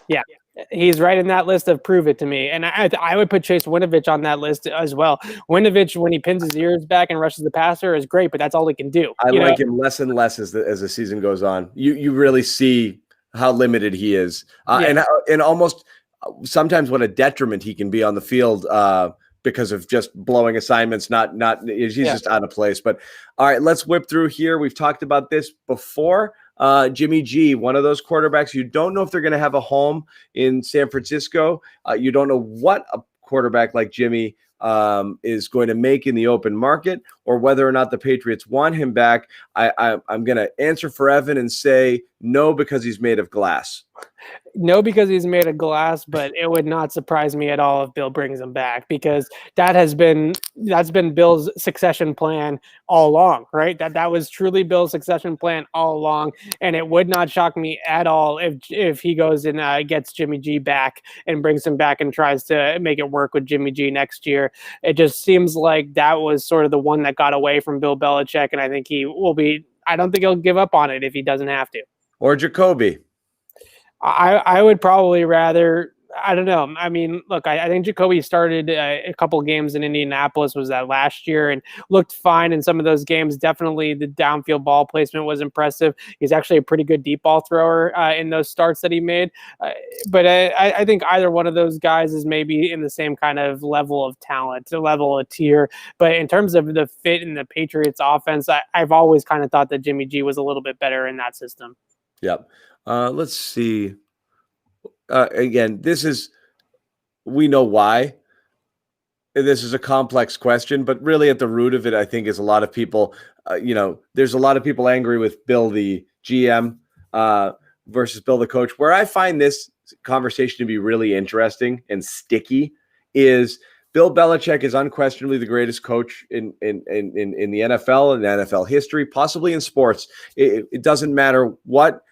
Yeah. He's right in that list of prove it to me. And I would put Chase Winovich on that list as well. Winovich, when he pins his ears back and rushes the passer, is great, but that's all he can do. I like him less and less as the season goes on. You really see how limited he is. And almost sometimes what a detriment he can be on the field because of just blowing assignments. He's just out of place. But all right, let's whip through here. We've talked about this before. Jimmy G, one of those quarterbacks. You don't know if they're going to have a home in San Francisco. You don't know what a quarterback like Jimmy is going to make in the open market, or whether or not the Patriots want him back. I'm going to answer for Evan and say no, because he's made of glass. No, because he's made of glass, but it would not surprise me at all if Bill brings him back, because that's been Bill's succession plan all along, right? That was truly Bill's succession plan all along, and it would not shock me at all if he goes and gets Jimmy G back and brings him back and tries to make it work with Jimmy G next year. It just seems like that was sort of the one that got away from Bill Belichick, and I think he will be. I don't think he'll give up on it if he doesn't have to. Or Jacoby. I would probably rather. I don't know. I mean, look, I think Jacoby started a couple games in Indianapolis, was that last year, and looked fine in some of those games. Definitely the downfield ball placement was impressive. He's actually a pretty good deep ball thrower in those starts that he made. But I think either one of those guys is maybe in the same kind of level of talent, the level of tier. But in terms of the fit in the Patriots offense, I've always kind of thought that Jimmy G was a little bit better in that system. Yep. Let's see. Again, we know why. This is a complex question, but really at the root of it, I think, is a lot of people, there's a lot of people angry with Bill, the GM, versus Bill, the coach. Where I find this conversation to be really interesting and sticky is Bill Belichick is unquestionably the greatest coach in the NFL and NFL history, possibly in sports. It doesn't matter what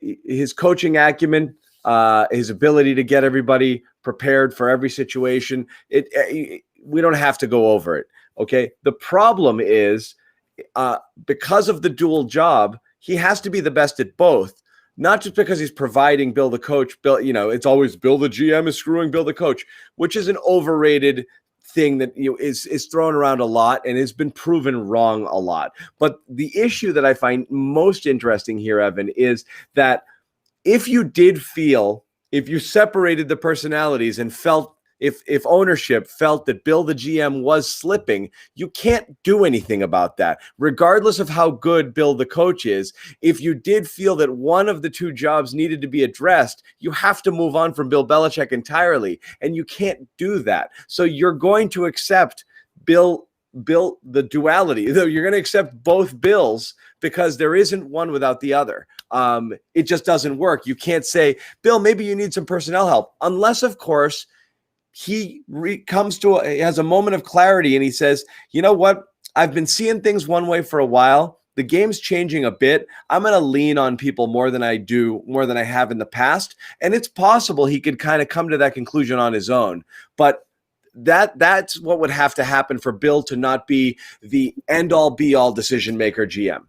his coaching acumen, his ability to get everybody prepared for every situation. We don't have to go over it. Okay. The problem is because of the dual job, he has to be the best at both, not just because he's providing Bill the coach. Bill, it's always Bill the GM is screwing Bill the coach, which is an overrated thing that is thrown around a lot and has been proven wrong a lot. But the issue that I find most interesting here, Evan, is that if you separated the personalities and felt, if ownership felt that Bill the GM was slipping, you can't do anything about that. Regardless of how good Bill the coach is, if you did feel that one of the two jobs needed to be addressed, you have to move on from Bill Belichick entirely, and you can't do that. So you're going to accept Bill, the duality. You're going to accept both Bills because there isn't one without the other. It just doesn't work. You can't say, Bill, maybe you need some personnel help, unless, of course, he has a moment of clarity and he says, you know what? I've been seeing things one way for a while. The game's changing a bit. I'm going to lean on people more than I have in the past. And it's possible he could kind of come to that conclusion on his own. But that's what would have to happen for Bill to not be the end-all be-all decision-maker GM.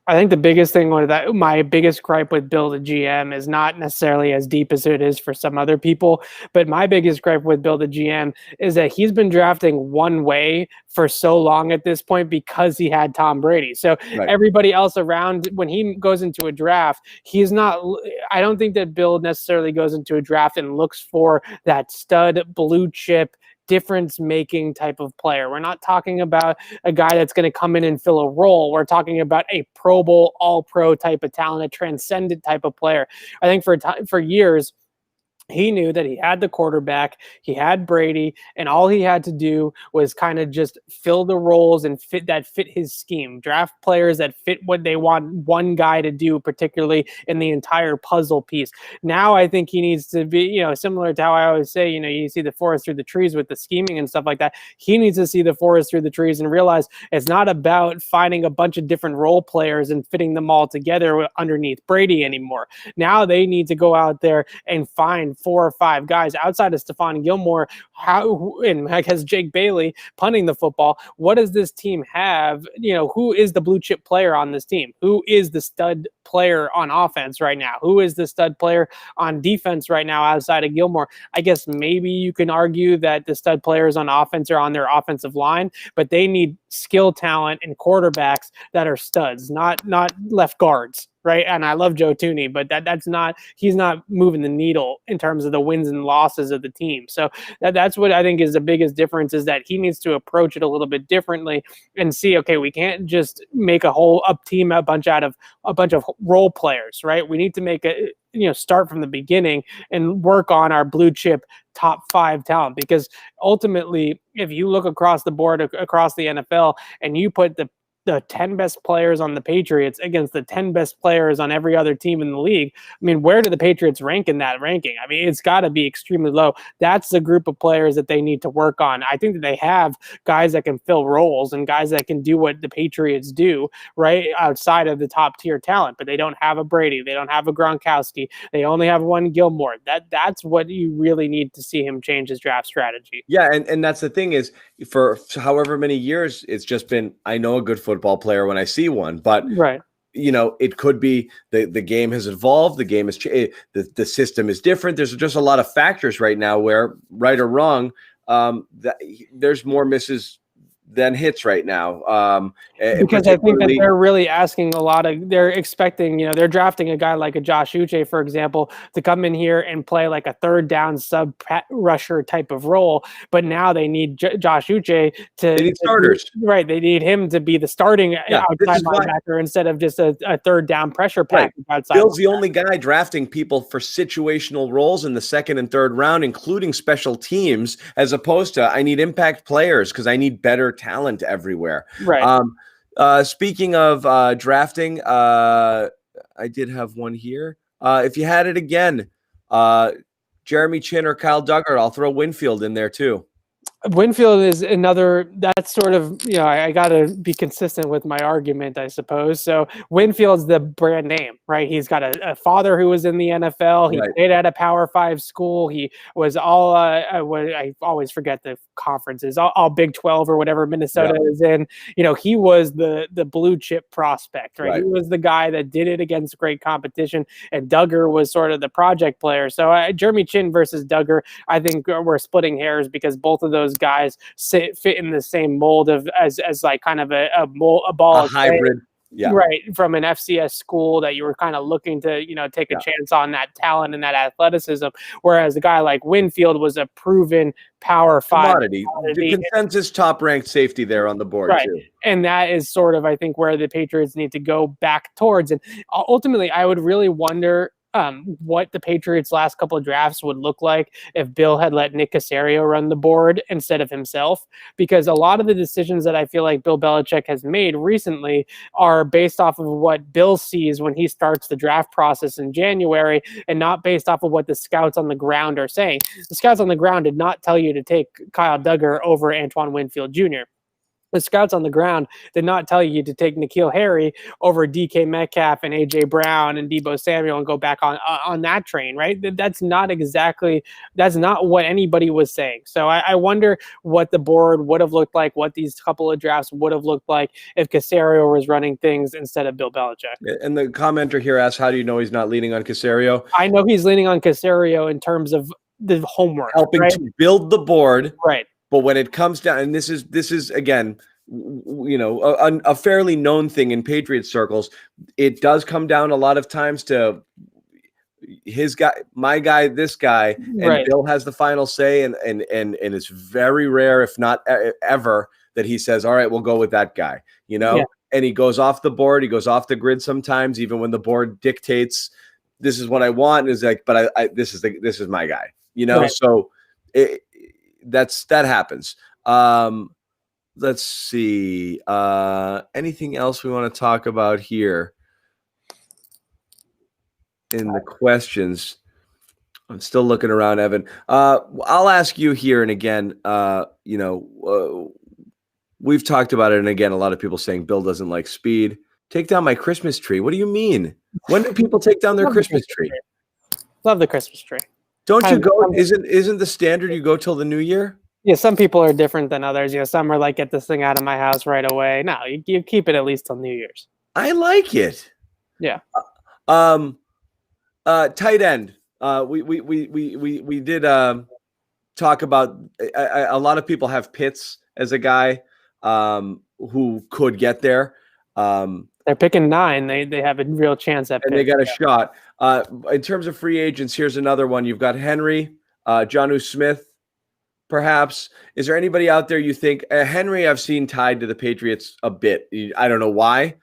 I think the biggest thing with that, my biggest gripe with Bill the GM is not necessarily as deep as it is for some other people, but my biggest gripe with Bill the GM is that he's been drafting one way for so long at this point because he had Tom Brady. So right. Everybody else around, when he goes into a draft, I don't think that Bill necessarily goes into a draft and looks for that stud blue chip difference-making type of player. We're not talking about a guy that's going to come in and fill a role. We're talking about a Pro Bowl, all-pro type of talent, a transcendent type of player. I think for years, he knew that he had the quarterback, he had Brady, and all he had to do was kind of just fill the roles and fit his scheme. Draft players that fit what they want one guy to do, particularly in the entire puzzle piece. Now I think he needs to be, similar to how I always say, you see the forest through the trees with the scheming and stuff like that. He needs to see the forest through the trees and realize it's not about finding a bunch of different role players and fitting them all together underneath Brady anymore. Now they need to go out there and find 4 or 5 guys outside of Stephon Gilmore, and I guess Jake Bailey punting the football. What does this team have? Who is the blue chip player on this team? Who is the stud player on offense right now? Who is the stud player on defense right now outside of Gilmore? I guess maybe you can argue that the stud players on offense are on their offensive line, but they need skill talent and quarterbacks that are studs, not left guards. Right. And I love Joe Thuney, but he's not moving the needle in terms of the wins and losses of the team. So that's what I think is the biggest difference, is that he needs to approach it a little bit differently and see, okay, we can't just make a bunch of role players, right? We need to make start from the beginning and work on our blue chip top 5 talent, because ultimately, if you look across the board, across the NFL, and you put the 10 best players on the Patriots against the 10 best players on every other team in the league, I mean, where do the Patriots rank in that ranking? I mean, it's got to be extremely low. That's the group of players that they need to work on. I think that they have guys that can fill roles and guys that can do what the Patriots do, right, outside of the top tier talent, but they don't have a Brady. They don't have a Gronkowski. They only have one Gilmore. That's what you really need to see him change his draft strategy. Yeah, and that's the thing, is for however many years, it's just been, I know a good football player when I see one, but right. it could be the game has evolved, the game has changed, the system is different. There's just a lot of factors right now where, right or wrong, that there's more misses than hits right now. Because I think that they're really asking a lot of, they're expecting, they're drafting a guy like a Josh Uche, for example, to come in here and play like a third down sub rusher type of role. But now they need Josh Uche they need starters. Right. They need him to be the starting outside linebacker instead of just a third down pressure pack. Right. Bill's the only guy drafting people for situational roles in the second and third round, including special teams, as opposed to I need impact players because I need better talent everywhere. Right. Speaking of drafting, I did have one here. If you had it again, Jeremy Chin or Kyle Duggar, I'll throw Winfield in there too. Winfield is another, that's sort of, I got to be consistent with my argument, I suppose. So Winfield's the brand name, right? He's got a father who was in the NFL. He played at a Power 5 school. He was all, I always forget the conferences, all Big 12 or whatever Minnesota is in. He was the blue chip prospect, right? He was the guy that did it against great competition, and Duggar was sort of the project player. So Jeremy Chin versus Duggar, I think we're splitting hairs because both of those guys fit in the same mold of as like kind of a hybrid, right, from an FCS school that you were kind of looking to take a chance on that talent and that athleticism, whereas a guy like Winfield was a proven Power 5 commodity. The consensus top ranked safety there on the board too. And that is sort of, I think, where the Patriots need to go back towards. And ultimately I would really wonder what the Patriots' last couple of drafts would look like if Bill had let Nick Caserio run the board instead of himself, because a lot of the decisions that I feel like Bill Belichick has made recently are based off of what Bill sees when he starts the draft process in January and not based off of what the scouts on the ground are saying. The scouts on the ground did not tell you to take Kyle Duggar over Antoine Winfield Jr. The scouts on the ground did not tell you to take N'Keal Harry over DK Metcalf and AJ Brown and Deebo Samuel and go back on that train, right? That's not what anybody was saying. So I wonder what the board would have looked like, what these couple of drafts would have looked like if Caserio was running things instead of Bill Belichick. And the commenter here asks, how do you know he's not leaning on Caserio? I know he's leaning on Caserio in terms of the homework. Helping to build the board. Right. But when it comes down, and this is again, a fairly known thing in Patriots circles, it does come down a lot of times to his guy, my guy, this guy, and Bill has the final say, and it's very rare, if not ever, that he says, "All right, we'll go with that guy," and he goes off the board, he goes off the grid sometimes, even when the board dictates this is what I want, and is like, but this is my guy, so that happens. Let's see. Anything else we want to talk about here in the questions? I'm still looking around, Evan. I'll ask you here, and again, we've talked about it, and again, a lot of people saying Bill doesn't like speed. Take down my Christmas tree. What do you mean? When do people take down their Christmas tree? Love the Christmas tree. Don't you go? Isn't the standard you go till the new year? Yeah, some people are different than others. Some are like, get this thing out of my house right away. No, you keep it at least till New Year's. I like it. Yeah. Tight end. We did talk about a lot of people have Pitts as a guy who could get there. They're picking 9. They have a real chance at and Pitts. They got a shot. In terms of free agents, here's another one. You've got Henry, Jonnu Smith. Perhaps. Is there anybody out there you think Henry I've seen tied to the Patriots a bit? I don't know why.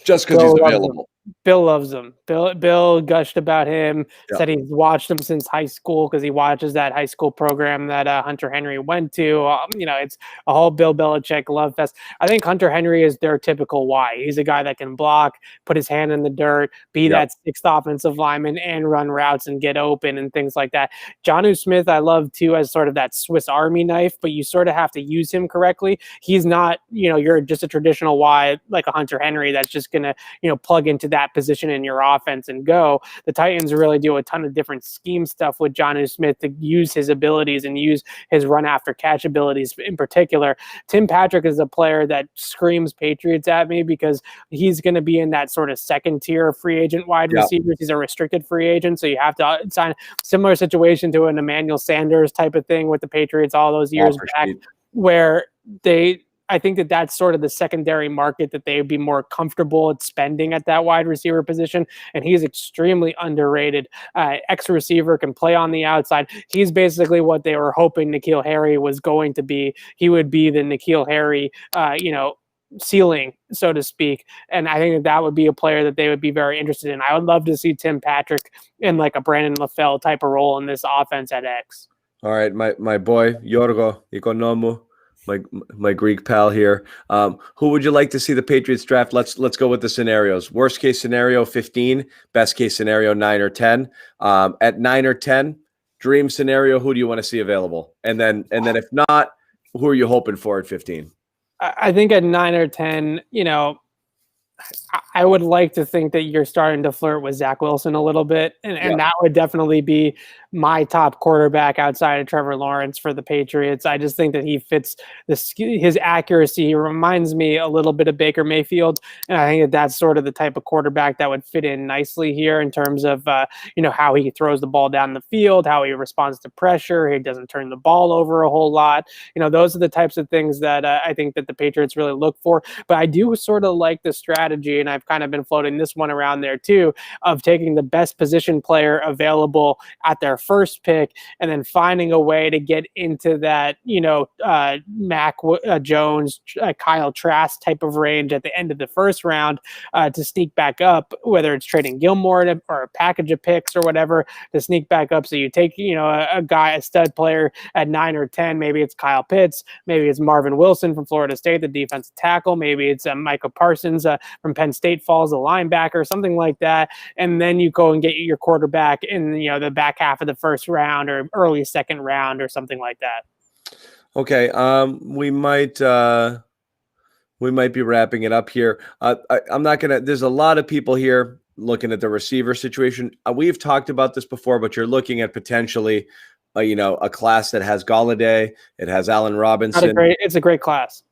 Just because he's available. Bill loves him. Bill gushed about him, said he's watched him since high school because he watches that high school program that Hunter Henry went to. It's a whole Bill Belichick love fest. I think Hunter Henry is their typical Y. He's a guy that can block, put his hand in the dirt, be that 6th offensive lineman and run routes and get open and things like that. Jonnu Smith, I love too, as sort of that Swiss Army knife, but you sort of have to use him correctly. He's not, you're just a traditional Y like a Hunter Henry that's just going to, plug into that that position in your offense and go. The Titans really do a ton of different scheme stuff with Jonnu Smith to use his abilities and use his run after catch abilities in particular. Tim Patrick is a player that screams Patriots at me because he's going to be in that sort of second tier free agent wide receivers. He's a restricted free agent, so you have to sign similar situation to an Emmanuel Sanders type of thing with the Patriots all those years back, where I think that that's sort of the secondary market that they would be more comfortable at spending at that wide receiver position. And he's extremely underrated. Ex-receiver, can play on the outside. He's basically what they were hoping N'Keal Harry was going to be. He would be the N'Keal Harry, ceiling, so to speak. And I think that would be a player that they would be very interested in. I would love to see Tim Patrick in like a Brandon LaFell type of role in this offense at X. All right, my boy, Yorgo Ikonomu. My Greek pal here. Who would you like to see the Patriots draft? Let's go with the scenarios. Worst case scenario, 15. Best case scenario, 9 or 10. At 9 or 10, dream scenario, who do you want to see available? And then if not, who are you hoping for at 15? I think at 9 or 10, I would like to think that you're starting to flirt with Zach Wilson a little bit, and that would definitely be my top quarterback outside of Trevor Lawrence for the Patriots. I just think that he fits his accuracy. He reminds me a little bit of Baker Mayfield, and I think that that's sort of the type of quarterback that would fit in nicely here in terms of how he throws the ball down the field, how he responds to pressure, he doesn't turn the ball over a whole lot. Those are the types of things that I think that the Patriots really look for. But I do sort of like the strategy, and I've kind of been floating this one around there too, of taking the best position player available at their first pick and then finding a way to get into that, Mac Jones, Kyle Trask type of range at the end of the first round to sneak back up, whether it's trading Gilmore or a package of picks or whatever to sneak back up. So you take, a stud player at 9 or 10, maybe it's Kyle Pitts, maybe it's Marvin Wilson from Florida State, the defensive tackle, maybe it's Micah Parsons from Penn State falls, a linebacker, something like that. And then you go and get your quarterback in, the back half of the first round or early second round or something like that. Okay. We might be wrapping it up here. I'm not going to, there's a lot of people here looking at the receiver situation. We've talked about this before, but you're looking at potentially, a class that has Golladay. It has Allen Robinson. It's a great class.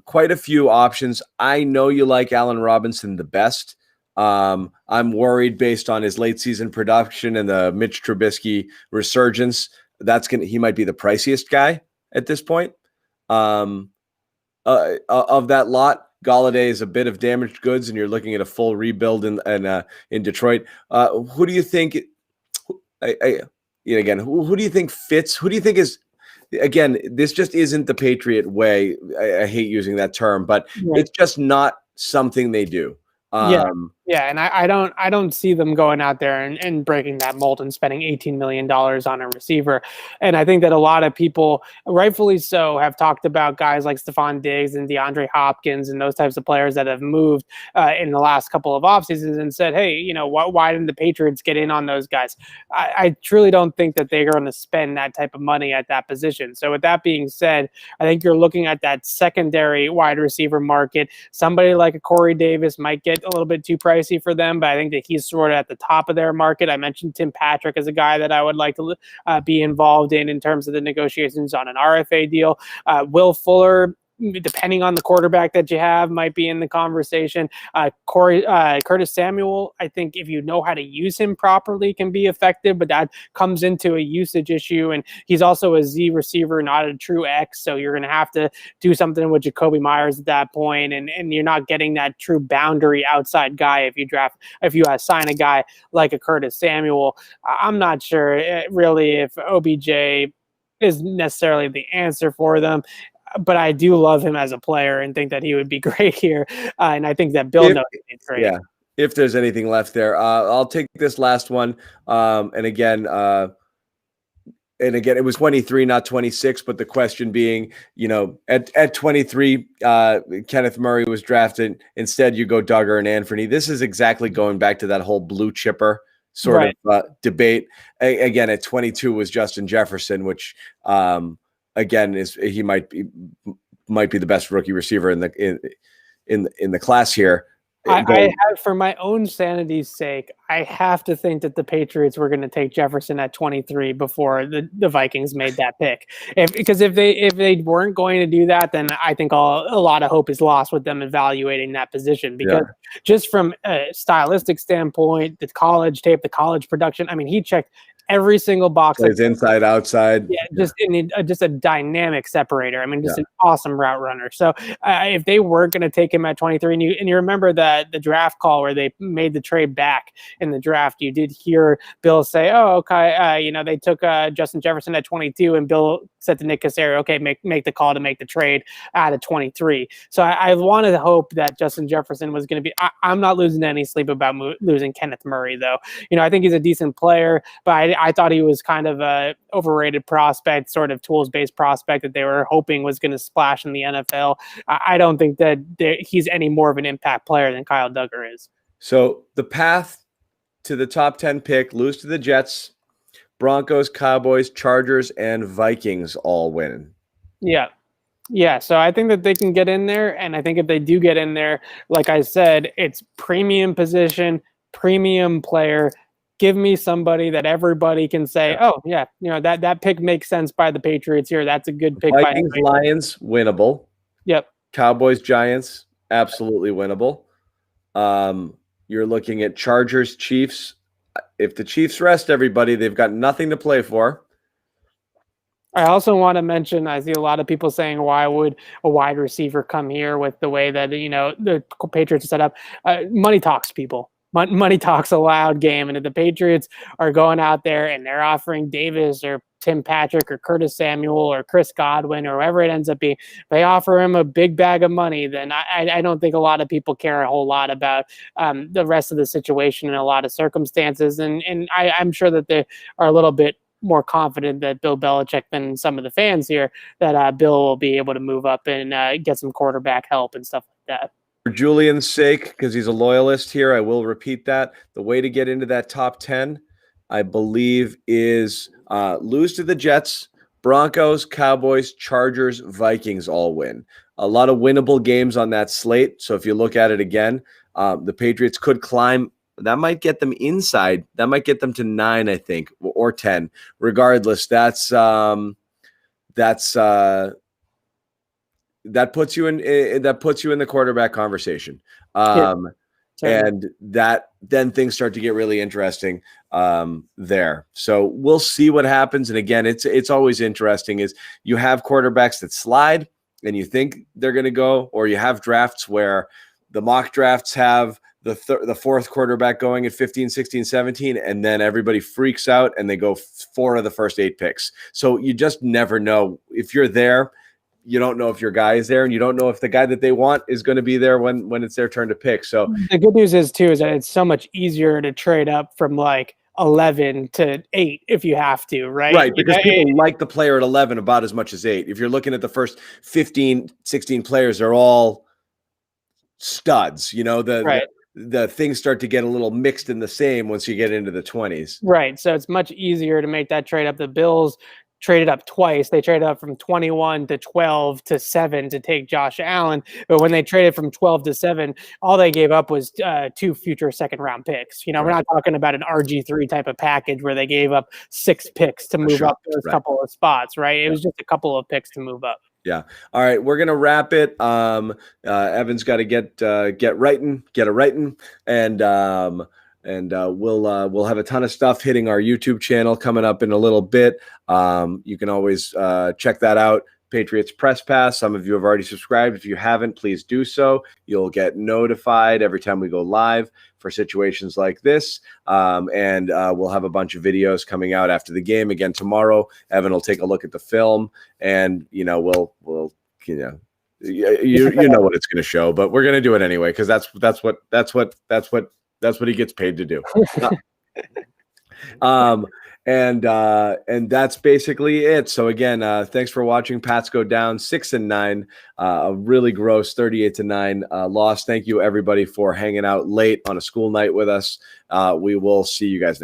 Quite a few options. I know you like Allen Robinson the best. I'm worried based on his late season production and the Mitch Trubisky resurgence. He might be the priciest guy at this point. Of that lot, Golladay is a bit of damaged goods, and you're looking at a full rebuild in Detroit. Who do you think? Who do you think fits? Who do you think is? Again, this just isn't the Patriot way. I hate using that term, but it's just not something they do. And I don't see them going out there and breaking that mold and spending $18 million on a receiver. And I think that a lot of people, rightfully so, have talked about guys like Stephon Diggs and DeAndre Hopkins and those types of players that have moved in the last couple of offseasons and said, hey, why didn't the Patriots get in on those guys? I truly don't think that they're going to spend that type of money at that position. So with that being said, I think you're looking at that secondary wide receiver market. Somebody like a Corey Davis might get a little bit too pricey for them, but I think that he's sort of at the top of their market. I mentioned Tim Patrick as a guy that I would like to be involved in terms of the negotiations on an RFA deal. Will Fuller, depending on the quarterback that you have, might be in the conversation. Curtis Samuel, I think if you know how to use him properly, can be effective, but that comes into a usage issue. And he's also a Z receiver, not a true X. So you're going to have to do something with Jacoby Myers at that point, and you're not getting that true boundary outside guy if you sign a guy like a Curtis Samuel. I'm not sure really if OBJ is necessarily the answer for them. But I do love him as a player and think that he would be great here. And I think that Bill knows he's great. Yeah, if there's anything left there. I'll take this last one. And again, it was 23, not 26. But the question being, at 23, Kenneth Murray was drafted. Instead, you go Duggar and Anthony. This is exactly going back to that whole blue chipper sort of debate. Again, at 22 was Justin Jefferson, which again, he might be the best rookie receiver in the class here. I have, for my own sanity's sake, I have to think that the Patriots were going to take Jefferson at 23 before the Vikings made that pick. Because if they weren't going to do that, then I think a lot of hope is lost with them evaluating that position. Because just from a stylistic standpoint, the college tape, the college production, I mean, he checked every single box. Plays inside, outside. Just a dynamic separator. I mean, just an awesome route runner. So if they were going to take him at 23, and you remember that the draft call where they made the trade back in the draft, you did hear Bill say, "Oh, okay, they took Justin Jefferson at 22," and Bill said to Nick Caserio, "Okay, make the call to make the trade out of 23." So I wanted to hope that Justin Jefferson was going to be. I'm not losing any sleep about losing Kenneth Murray, though. I think he's a decent player, but I thought he was kind of a overrated prospect, sort of tools-based prospect that they were hoping was going to splash in the NFL. I don't think that he's any more of an impact player than Kyle Duggar is. So the path to the top 10 pick, lose to the Jets, Broncos, Cowboys, Chargers, and Vikings all win. Yeah, so I think that they can get in there, and I think if they do get in there, like I said, it's premium position, premium player. Give me somebody that everybody can say, "Oh, yeah, that pick makes sense by the Patriots here. That's a good pick." Vikings, Lions, winnable. Yep. Cowboys, Giants, absolutely winnable. You're looking at Chargers, Chiefs. If the Chiefs rest everybody, they've got nothing to play for. I also want to mention, I see a lot of people saying, why would a wide receiver come here with the way that, the Patriots are set up? Money talks, people. Money talks a loud game. And if the Patriots are going out there and they're offering Davis or Tim Patrick or Curtis Samuel or Chris Godwin or whoever it ends up being, they offer him a big bag of money, then I don't think a lot of people care a whole lot about the rest of the situation in a lot of circumstances. And I'm sure that they are a little bit more confident that Bill Belichick than some of the fans here that Bill will be able to move up and get some quarterback help and stuff like that. For Julian's sake, because he's a loyalist here, I will repeat that. The way to get into that top 10, I believe, is lose to the Jets, Broncos, Cowboys, Chargers, Vikings all win. A lot of winnable games on that slate. So if you look at it again, the Patriots could climb. That might get them inside. That might get them to 9, I think, or 10. Regardless, that puts you in the quarterback conversation. And that then things start to get really interesting there. So we'll see what happens. And again, it's always interesting is you have quarterbacks that slide and you think they're going to go, or you have drafts where the mock drafts have the fourth quarterback going at 15, 16, 17, and then everybody freaks out and they go 4 of the first 8 picks. So you just never know. If you're there, you don't know if your guy is there, and you don't know if the guy that they want is going to be there when it's their turn to pick. So the good news is that it's so much easier to trade up from like 11 to 8 if you have to, right? Right, because people like the player at 11 about as much as 8. If you're looking at the first 15, 16 players, they're all studs. The things start to get a little mixed in the same once you get into the 20s. Right. So it's much easier to make that trade up. The Bills traded up twice. They traded up from 21 to 12 to 7 to take Josh Allen. But when they traded from 12 to 7, all they gave up was 2 future second-round picks. We're not talking about an RG3 type of package where they gave up 6 picks to move up those couple of spots, right? It was just a couple of picks to move up. Yeah. All right. We're going to wrap it. Evan's got to get a writing, and we'll have a ton of stuff hitting our YouTube channel coming up in a little bit. You can always check that out. Patriots Press Pass. Some of you have already subscribed. If you haven't, please do so. You'll get notified every time we go live for situations like this. And we'll have a bunch of videos coming out after the game. Again, tomorrow, Evan will take a look at the film, and we'll you know what it's going to show, but we're going to do it anyway because that's what he gets paid to do. And that's basically it. So again, thanks for watching. Pats go down 6-9, a really gross 38-9 loss. Thank you everybody for hanging out late on a school night with us. We will see you guys next.